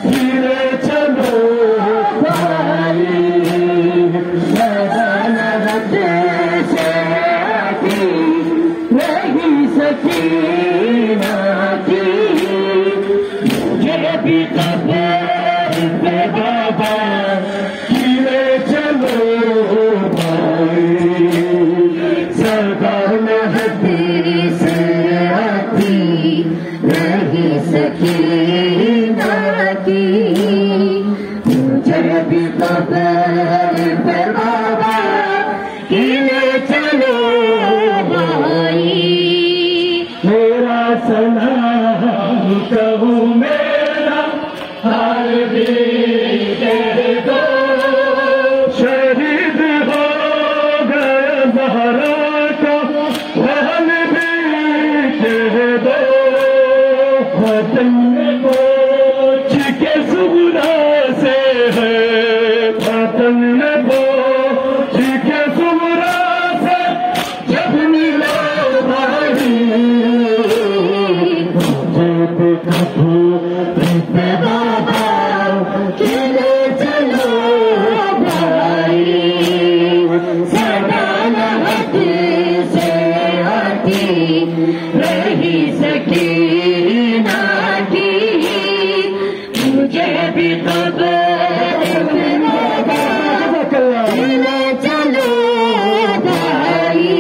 धीरे चलो भाई सदानत से आती नहीं सकीना की मुझे भी खबर पे बाबा धीरे चलो भाई सदानत से आती नहीं सकीना की मुझे भी खबर पे बाबा धीरे चलो भाई मेरा सलाम कहूँ मेरा हाल भी कह दो शहीद हो गया ज़हरा का हाल भी कह दो वतन पहुँच के सुगुना से है वतन पहुँच के सुगुना से जब मिला भाई पे बाबा चलो चलो भाई सदानत से आती रही सकीना की मुझे भी खबर चलो चलो भाई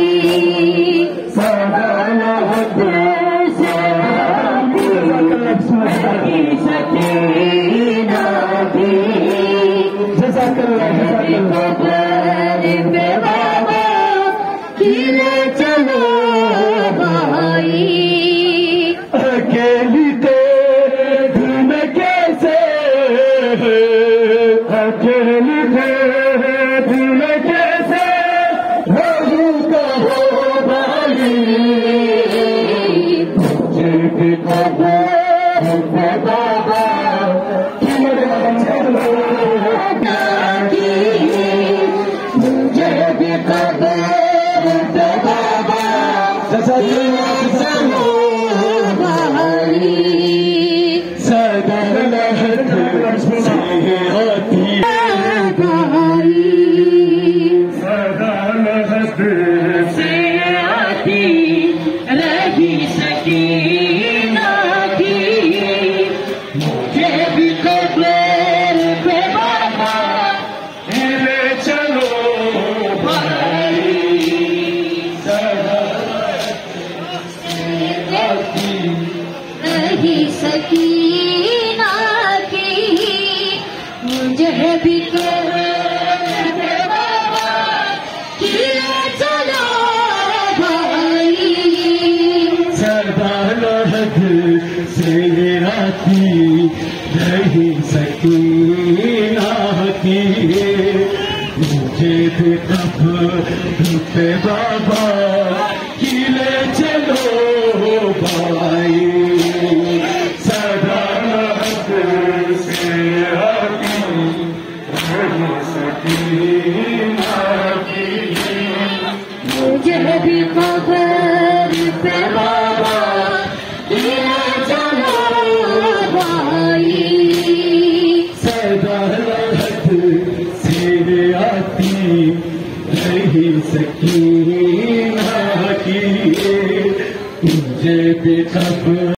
सदानत से सकीना की खबर पे बाबा खिले चलो भाई अकेली दिल में कैसे अकेली दिल में कैसे हो भाई मुझे भी खबर पे बाबा मुझे भी खबर पे बाबा चलो भाई सदानत से आती भाई सदानत से आती रही सकीना की मुझे भी खबर पे बाबा ले चलो भाई रही सकीना की मुझे भी खबर पे बाबा खिले चलो भाई सदानत से आती रही सकीना की मुझे भी खबर पे बाबा खिले चलो भाई सदानत से आती रही सकीना की मुझे भी खबर पे बाबा खिले चलो भाई सदानत से आती रही सकीना की मुझे भी खबर